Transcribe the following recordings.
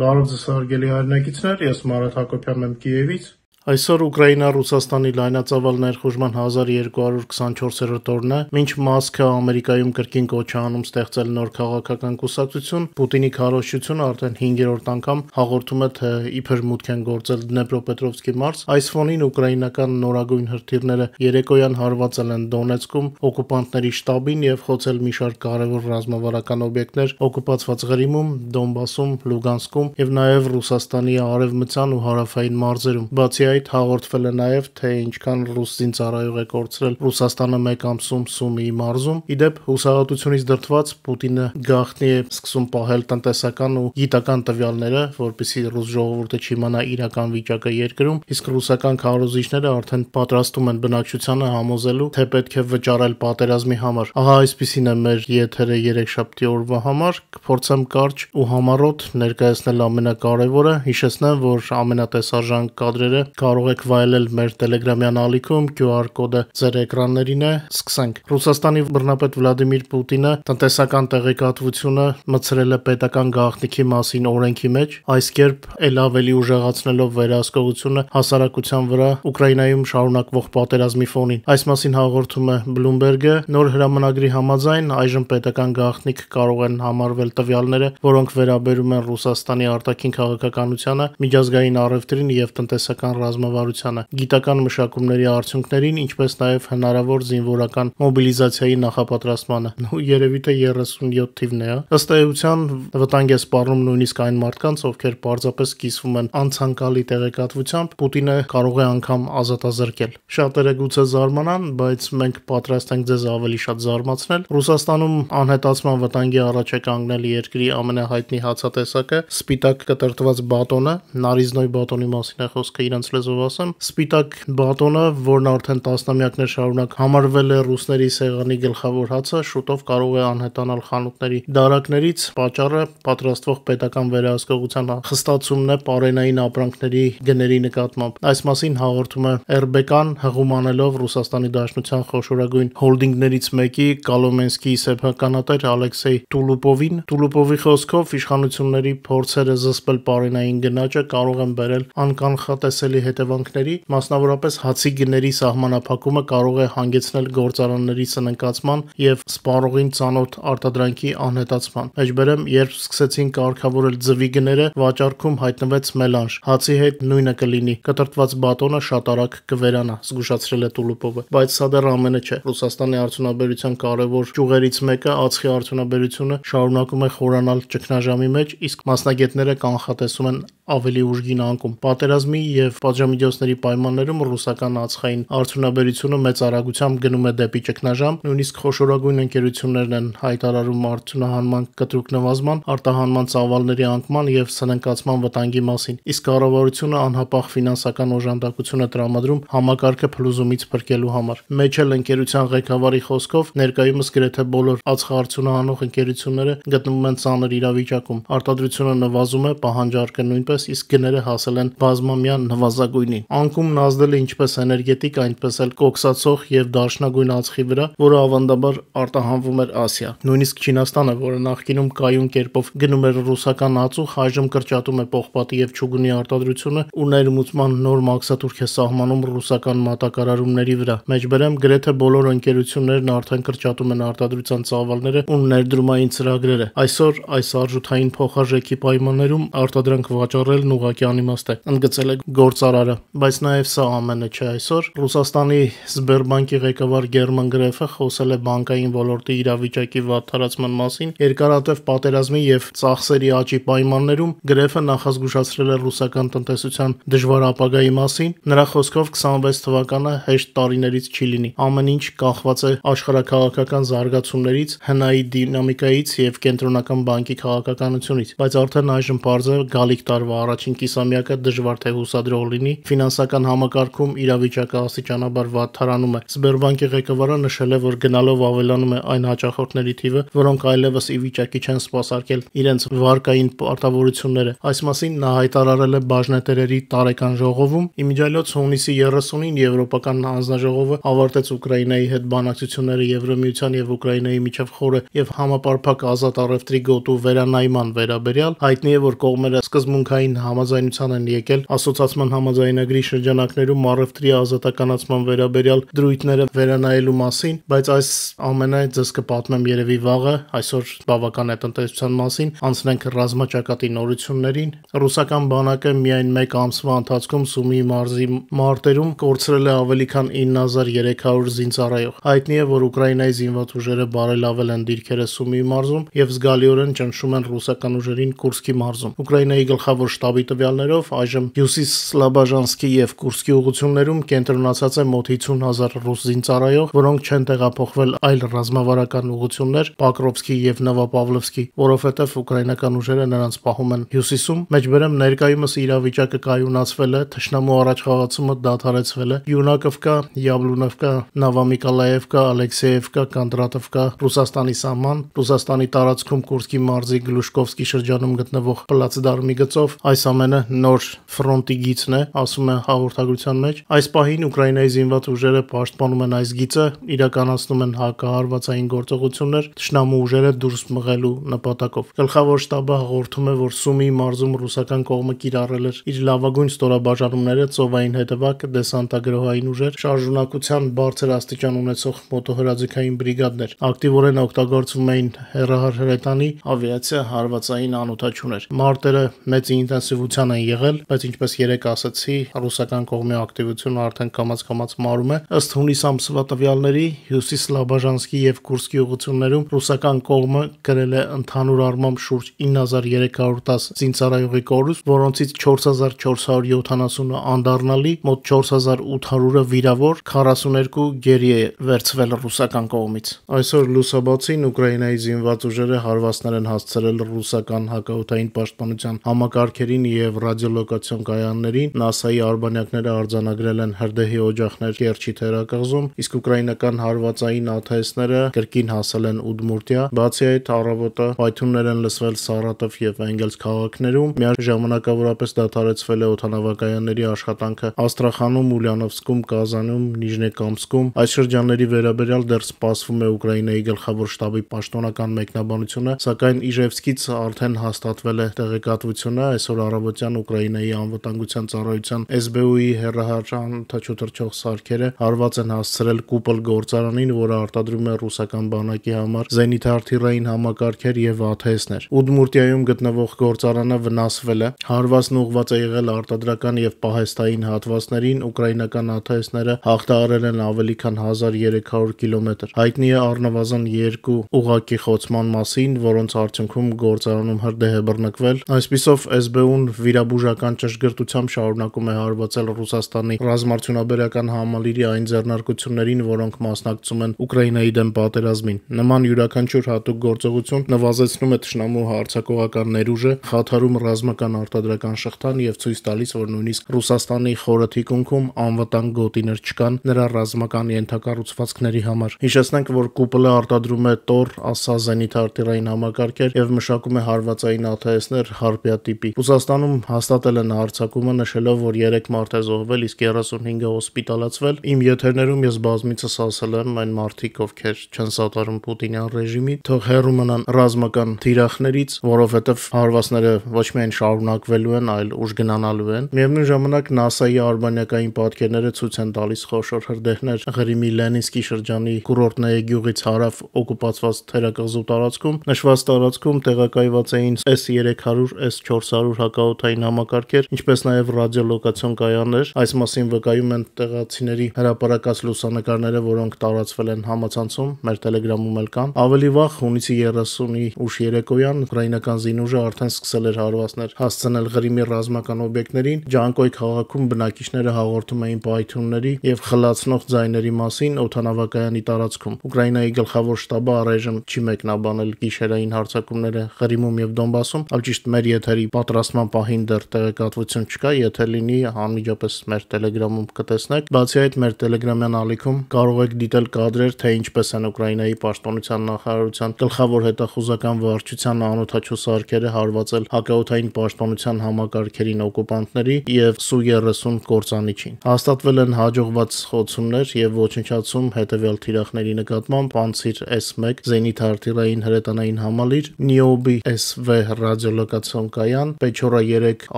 Բարև ձեզ հարգելի հայրենակիցներ, ես Մարատ Հակոբյանն եմ Կիևից։ Այսօր Ուկրաինա-Ռուսաստանի լայնածավալ ներխուժման 1224-րդ օրն է, մինչ Մասկը Ամերիկայում կրկին կոչ է անում ստեղծել նոր քաղաքական կուսակցություն, Պուտինի քարոզչությունը արդեն 5-րդ անգամ հաղորդում է, թե իբր մուտք են գործել Դնեպրոպետրովսկի մարզ։ Այս ֆոնին ուկրաինական նորագույն հրթիռները երեկոյան հարվածել են Դոնեցկում օկուպանտների շտաբին եւ խոցել մի շարք կարևոր ռազմավարական օբյեկտներ օկուպացված Ղրիմում, Դոնբասում, Լուգանսկում եւ նաեւ Ռուսաստանի արևմտյան ու հարավային մարզերում։ Բացի այդ հաղորդվել է նաև, թե ինչքան ռուս զինծառայող է կորցրել Ռուսաստանը մեկ ամսում Սումիի մարզում։ Իդեպ հուսահատությունից դրդված Պուտինը գաղտնի է սկսում պահել տնտեսական ու գիտական տվյալները, որպեսզի ռուս ժողովուրդը չիմանա իրական վիճակը երկրում, իսկ ռուսական քարոզիչները արդեն պատրաստում են բնակչությանը համոզելու, թե պետք է վճարել պատերազմի համար։ Ահա այսպիսին է մեր եթերը երեքշաբթի օրվա համար, կփորձեմ կարճ ու համառոտ ներկայացնել ամենակարևորը, հիշեցնեմ, որ ամենատեսարժան կադրերը կարող եք վայելել մեր Telegram-յան ալիքում, QR կոդը ձեր էկրաններին է։ Սկսենք։ Ռուսաստանի բռնապետ Վլադիմիր Պուտինը տնտեսական տեղեկատվությունը մցրել է պետական գաղտնիքի մասին օրենքի մեջ, այս կերպ ել ավելի ուժեղացնելով վերահսկողությունը հասարակության վրա Ուկրաինայում շարունակվող պատերազմի ֆոնին։ Այս մասին հաղորդում է Bloomberg-ը։ Նոր հրամանագրի համաձայն այժմ պետական գաղտնիք կարող են համարվել տվյալները, որոնք վերաբերում են Ռուսաստանի արտաքին քաղաքականությանը, միջազգային առևտրին եւ տնտեսական ռազմավարությանը, գիտական մշակումների արդյունքներին, ինչպես նաև հնարավոր զինվորական մոբիլիզացիայի նախապատրաստմանը։ Ու երևի թե 37 թիվն է, ըստ էության վտանգ է սպառնում նույնիսկ այն մարդկանց, ովքեր պարզապես կիսվում են անցանկալի տեղեկատվությամբ, Պուտինը կարող է անգամ ազատազրկել։ Շատերը գուցե զարմանան, բայց մենք պատրաստ ենք ձեզ ավելի շատ զարմացնել։ Ռուսաստանում անհետացման վտանգի առաջ է կանգնել երկրի ամենահայտնի հացատեսակը՝ սպիտակ կտրտված բատոնը, նարիզնոյ բատոնի մասին է խոսքը իրանց լեզվով ասեմ, սպիտակ բատոնը, որն արդեն տասնամյակներ շարունակ համարվել է ռուսների սեղանի գլխավոր հացը, շուտով կարող է անհետանալ խանութների դարակներից։ Պատճառը պատրաստվող պետական վերահսկողության խստացումն է պարենային ապրանքների գների նկատմամբ։ Այս մասին հաղորդում է RBK-ն, հղում անելով Ռուսաստանի Դաշնության խոշորագույն հոլդինգներից մեկի Կոլոմենսկիի սեփականատեր Ալեքսեյ Տուլուպովին։ Տուլուպովի խոսքով իշխանությունների փորձերը զսպել պարենային գնաճը կարող են բերել անկանխատեսելի հետևանքների, մասնավորապես հացի գների սահմանափակումը կարող է հանգեցնել գործարանների սննկացման եւ սպառողին ծանոթ արտադրանքի անհետացման։ Մեջբերեմ, երբ սկսեցին կարգավորել ձվի գները, վաճառքում հայտնվեց մելանժ։ Հացի հետ նույնը կլինի, կտրտված բատոնը շատ արագ կվերանա, զգուշացրել է Տուլուպովը։ Բայց սա դեռ ամենը չէ։ Ռուսաստանի արդյունաբերության կարևոր ճյուղերից մեկը ածխի արդյունաբերությունը շարունակում է խորանալ ճգնաժամի մեջ, իսկ մասնագետները կանխատեսում են ավելի ուժգին անկում։ Պատերազմի եւ պատժամիջոցների պայմաններում ռուսական ածխային արդյունաբերությունը մեծ արագությամբ գնում է դեպի ճգնաժամ, նույնիսկ խոշորագույն ընկերություններն են հայտարարում արդյունահանման կտրուկ նվազման, արտահանման ծավալների անկման եւ սննկացման վտանգի մասին, իսկ կառավարությունը անհապաղ ֆինանսական օժանդակություն է տրամադրում համակարգը փլուզումից փրկելու համար։ Մեջ էլ ընկերության ղեկավարի խոսքով ներկայումս գրեթե բոլոր ածխարդյունահանող ընկերությունները գտնվում են ծանր իրավիճակում։ Արտադրությունը նվազում է, պահանջարկը նույնպես, իսկ գները հասել են բազմամյա նվազագույնի։ Անկումն ազդել է ինչպես էներգետիկ, այնպես էլ կոքսացող եւ դաշնագույն ածխի վրա, որը ավանդաբար արտահանվում էր Ասիա։ Նույնիսկ Չինաստանը, որը նախկինում կայուն կերպով գնում էր ռուսական ածուխ, այժմ կրճատում է պողպատի եւ չուգունի արտադրությունը ու ներմուծման նոր մաքսատուրք է սահմանում ռուսական մատակարարումների վրա։ Մեջբերեմ, գրեթե բոլոր ընկերություններն արդեն կրճատում են արտադրության ծավալները ու ներդրումային ծրագրերը։ Այսօր այս արժութային փոխարժեքի պայմաններում արտադրանք վաճառելն ուղղակի անիմաստ է, ընդգծել է գործարարը։ Բայց նաև սա ամենը չէ այսօր։ Ռուսաստանի Սբերբանկի ղեկավար Գերման Գրեֆը խոսել է բանկային ոլորտի իրավիճակի վատթարացման մասին։ Երկարատև պատերազմի եւ ծախսերի աճի պայմաններում Գրեֆը նախազգուշացրել է ռուսական տնտեսության դժվար ապագայի մասին։ Նրա խոսքով 26 թվականը հեշտ տարիներից չի լինի։ Ամեն ինչ կախված է աշխարհաքաղաքական զարգացումներից, հնայի դինամիկայից եւ կենտրոնական բանկի քաղաքականությունից։ Բայց արդեն այժմ պարզ է գալիք տարվա առաջին կիսամյակը դժվար թե հուսադրող լինի կլինի։ Ֆինանսական համակարգում իրավիճակը աստիճանաբար վատթարանում է։ Սբերբանկի ղեկավարը նշել է, որ գնալով ավելանում է այն հաճախորդների թիվը, որոնք այլևս ի վիճակի չեն սպասարկել իրենց վարկային պարտավորությունները։ Այս մասին նա հայտարարել է բաժնետերերի տարեկան ժողովում։ Իմիջիայլոց հունիսի 30-ին Եվրոպական հանձնաժողովը ավարտեց Ուկրաինայի հետ բանակցությունները Եվրամիության եւ Ուկրաինայի միջև խորը եւ համապարփակ ազատ առևտրի գոտու վերանայման վերաբերյալ։ Հայտնի է, որ կողմերը սկզբունքային համաձայնության են եկել ասոցիացիան համաձայնագրի շրջանակներում առևտրի ազատականացման վերաբերյալ դրույթները վերանայելու մասին, բայց այս ամենը ձեզ կպատմեմ երևի վաղը, այսօր բավական է տնտեսության մասին, անցնենք ռազմաճակատի նորություններին։ Ռուսական բանակը միայն մեկ ամսվա ընթացքում Սումի մարզի մարտերում կորցրել է ավելի քան 9300 զինծառայող։ Հայտնի է, որ Ուկրաինայի զինված ուժերը բարելավել են դիրքերը Սումի մարզում եւ զգալիորեն ճնշում են ռուսական ուժերին Կուրսկի մարզում։ Ուկրաինայի գլխավոր շտաբի տվյալներով այժմ Հյուսիս-Սլաբաժանսկի եւ Կուրսկի ուղղություններում կենտրոնացած է մոտ 50,000 ռուս զինծառայող, որոնք չեն տեղափոխվել այլ ռազմավարական ուղղություններ Պոկրովսկի եւ Նովոպավլովսկի, որովհետեւ ուկրաինական ուժերը նրանց պահում են հյուսիսում։ Մեջբերեմ ներկայումս իրավիճակը կայունացվել է, թշնամու առաջխաղացումը դադարեցվել է։ Յունակովկա, Յաբլունովկա, Նովոմիկոլաևկա, Ալեքսեևկա, Կանդրատովկա, Ռուսաստանի սահման, Ռուսաստանի տարածքում Կուրսկի մարզի Գլուշկովսկի շրջանում գտնվող Պլացդարմի գծով այս ամենը նոր ֆրոնտի գիծն է, ասում է հաղորդագրության մեջ։ Այս պահին Ուկրաինայի զինված ուժերը պաշտպանում են այս գիծը, իրականացնում են հակահարվածային գործողություններ թշնամու ուժերը դուրս մղելու նպատակով։ Գլխավոր շտաբը հաղորդում է, որ Սումի մարզում ռուսական կողմը կիրառել էր իր լավագույն ստորաբաժանումները, ծովային հետևակ, դեսանտագրոհային ուժեր, շարժունակության բարձր աստիճան ունեցող մոտոհրաձգային բրիգադներ։ Ակտիվորեն օգտագործվում էին հեռահար հրետանի, ավիացիա, հարվածային անօդաչուներ։ Մարտերը մեծ ինտենսիվության են եղել, բայց ինչպես երեք ասացի, ռուսական կողմի ակտիվությունը արդեն կամաց-կամաց մարում է։ Ըստ հունիս ամսվա տվյալների, Հյուսիս-Սլաբաժանսկի եւ Կուրսկի ուղղություններում ռուսական կողմը գրել է ընդհանուր առմամբ շուրջ 9310 զինծառայողի կորուստ, որոնցից 4470-ը անդառնալի, մոտ 4800-ը վիրավոր, 42 գերի է վերցվել ռուսական կողմից։ Այսօր լուսաբացին Ուկրաինայի զինված ուժերը հարվածներ են հասցրել ռուսական հակաօդային պաշտպանության համակարգերին եւ ռադիոլոկացիոն կայաններին։ ՆԱՍԱ-ի արբանյակները արձանագրել են հրդեհի օջախներ Կերչի թերակղզում, իսկ ուկրաինական հարվածային ԱԹՍ-ները կրկին հասել են Ուդմուրտիա։ Բացի այդ, առավոտը պայթյուններ են լսվել Սարատով եւ Էնգելս քաղաքներում, միաժամանակավորապես դադարեցվել է օդանավակայանների աշխատանքը Աստրախանում, Ուլյանովսկում, Կազանում, Նիժնեկամսկում։ Այս շրջանների վերաբերյալ դեռ սպասվում է Ուկրաինայի գլխավոր շտաբի պաշտոնական մեկնաբանությունը, սակայն Իժևսկից արդեն հաստատվել է տեղեկատվությունը։ Այսօր առավոտյան Ուկրաինայի անվտանգության ծառայության SBU-ի հեռահար անթաչու թռչող սարքերը հարված են հասցրել Կուպլ գործարանին, որը արտադրում է ռուսական բանակի համար զենիթ-արտիլերային համակարգեր եւ ԱԹՍ-ներ։ Ուդմուրտիայում գտնվող գործարանը վնասվել է։ Հարվածն ուղղված է եղել արտադրական եւ պահեստային հատվածներին, ուկրաինական ԱԹՍ-ները հաղթահարել են ավելի քան 1300 կիլոմետր։ Հայտնի է առնվազն 2 ուղղակի խոցման մասին, որոնց արդյունքում գործարանում հրդեհ է բռնկվել։ Այսպիսով SBU-ն վիրաբուժական ճշգրտությամբ շարունակում է հարվածել Ռուսաստանի ռազմաարդյունաբերական համալիրի այն ձեռնարկություններին, որոնք մասնակցում են Ուկրաինայի դեմ պատերազմին։ Նման յուրաքանչյուր հատուկ գործողություն նվազեցնում է թշնամու հարձակողական ներուժը, խաթարում ռազմական արտադրական շղթան եւ ցույց տալիս, որ նույնիսկ Ռուսաստանի խորը թիկունքում անվտանգ գոտիներ չկան նրա ռազմական ենթակառուցվածքների համար։ Հիշեցնենք, որ Կուպլը արտադրում է Տոր, Ասա զենիթ-արտիլերային համակարգեր եւ մշակում է հարվածային ԱԹՍ-ներ Հարպիա տիպի։ Ռուսաստանում հաստատել են հարձակումը, նշելով, որ 3 մարդ է զոհվել, իսկ 35-ը հոսպիտալացվել։ Իմ եթերներում ես բազմիցս ասել եմ, այն մարդիկ, ովքեր չեն սատարում Պուտինյան ռեժիմի, թող հեռու մնան ռազմական թիրախներից, որովհետեւ հարվածները ոչ միայն շարունակվելու են, այլ ուժգնանալու են։ Միևնույն ժամանակ ՆԱՍԱ-ի արբանյակային պատկերները ցույց են տալիս խոշոր հրդեհներ Ղրիմի Լենինսկի շրջանի Կուրորտնեի գյուղից հարավ օկուպացված թերակղզու տարածքում։ Նշված տարածքում տեղակայված էին S-300, S-400 հակաօդային համակարգեր, ինչպես նաև ռադիոլոկացիոն կայաններ։ Այս մասին վկայում են տեղացիների հրապարակած լուսանկարները, որոնք տարածվել են համացանցում, մեր Telegram-ում էլ կան։ Ավելի վաղ, հունիսի 30-ի ուշ երեկոյան ուկրաինական զինուժը արդեն սկսել էր հարվածներ հասցնել Ղրիմի ռազմական օբյեկտներին։ Ջանկոյ քաղաքում բնակիչները հաղորդում էին պայթյունների եւ խլացնող ձայների մասին օդանավակայանի տարածքում։ Ուկրաինայի գլխավոր շտաբը առայժմ չի մեկնաբանել գիշերային հարձակումները Ղրիմում եւ Դոնբասում, այլ ճիշտ մեր եթերի պատրաստման պահին դեռ տեղեկատվություն չկա, եթե կլինի, անմիջապես մեր Telegram-ում կտեսնեք։ Բացի այդ, մեր Telegram-յան ալիքում կարող եք դիտել կադրեր, թե ինչպես են Ուկրաինայի պաշտպանության նախարարության գլխավոր հետախուզական վարչության անօդաչու սարքերը հարվածել հակաօդային պաշտպանության համակարգերին օկուպանտների եւ Su-30 կործանիչին։ Հաստատվել են հաջողված խոցումներ եւ ոչնչացում հետեւյալ թիրախների նկատմամբ՝ Pantsir S1 զենիթ-արտիլային հրետանային համալիր, Niobe SV ռադիոլոկացիոն կայան, Pechora 3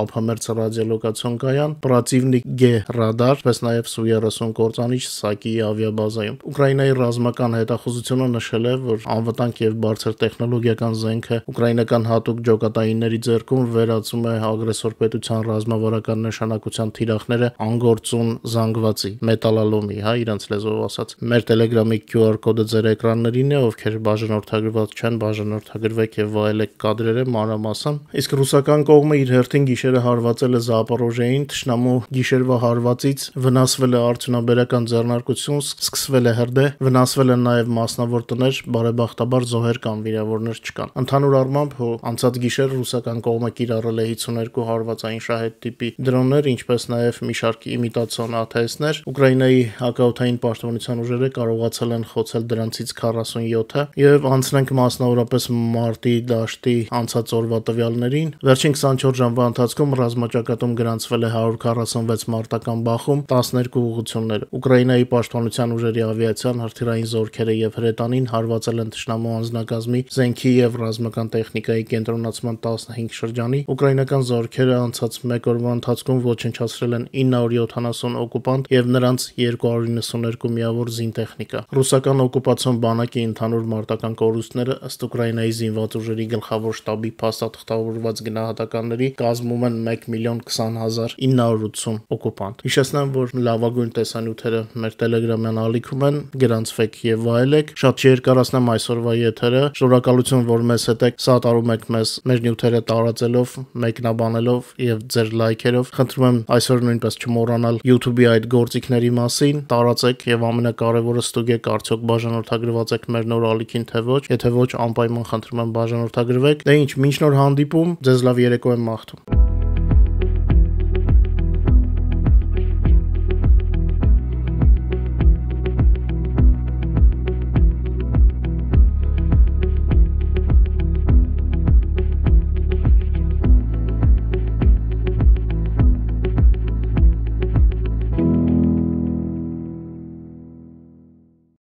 ափամերձ ռադիոլոկացիոն կայան, Protivnik G ռադար, պես նաեւ Su-30 կործանիչ Saki ավիաբազայում։ Ուկրաինայի ռազմական հետախուզությունը նշել է, որ անվտանգ եւ բարձր տեխնոլոգիական զենքը ուկրաինական հատուկ ջոկատայինների ձեռքում վերածում է ագրեսոր պետության ռազմավարական նշանակության թիրախները անգործուն զանգվածի, մետալալոմի, իրենց լեզվով ասած։ Մեր Telegram-ի QR կոդը ձեր էկրաններին է, ովքեր բաժանորդագրված չեն, բաժանորդագրվեք եւ վայելեք կադրերը մանրամասն։ Իսկ ռուսական կողմը իր հերթին գիշերը հարվածել է Զապորոժիային, թշնամու գիշերվա հարվածից վնասվել է արդյունաբերական ձեռնարկություն, սկսվել է հրդեհ, վնասվել են նաեւ մասնավոր տներ, բարեբախտաբար զոհեր կամ վիրավորներ չկան։ Ընդհանուր առմամբ անցած գիշեր ռուսական կողմը կիրառել է 52 հարվածային շահեդ տիպի դրոններ, ինչպես նաեւ մի շարք իմիտացիոն ATS-ներ։ Ուկրաինայի հակաօդային պաշտպանության ուժերը կարողացել են խոցել դրանցից 47-ը եւ անցնենք մասնավորապես մարտի դաշտի անցած օրվա տվյալներին։ Վերջին 24 ժամվա ընթացքում ռազմաճակատում գրանցվել է 146 մարտական բախում 12 ուղղություններ։ Ուկրաինայի պաշտպանության ուժերի ավիացիան, հրթիռային զորքերը եւ հրետանին հարվածել են թշնամու անձնակազմի, զենքի եւ ռազմական տեխնիկայի կենտրոնացման 15 շրջանի։ Ուկրաինական զորքերը անցած 1 օրվա ընթացքում ոչնչացրել են 970 օկուպանտ եւ նրանց 292 միավոր զինտեխնիկա։ Ռուսական օկուպացիոն բանակի ընդհանուր մարտական կորուստները ըստ Ուկրաինայի զինված ուժերի գլխավոր շտաբի փաստաթղթավորված գնահատականների կազմում են 1,20,980 օկուպանտ։ Հիշեցնեմ, որ լավագույն տեսանյութերը մեր Telegram-յան ալիքում են, գրանցվեք եւ վայելեք։ Շատ չերկարացնեմ այսօրվա եթերը։ Շնորհակալություն, որ մեզ հետ եք, սատարում եք մեզ, մեր նյութերը տարածելով, մեկնաբանելով եւ ձեր լայքերով։ Խնդրում եմ այսօր նույնպես չմոռանալ YouTube-ի այդ գործիքների մասին, տարածեք եւ ամենակարևորը ստուգեք արդյոք բաժանորդագրված եք մեր նոր ալիքին թե ոչ։ Եթե ոչ, անպայման խնդրում եմ բաժանորդագրվեք։ Դե ինչ, մինչ նոր հանդիպում, ձեզ լավ երեկո եմ մաղթում։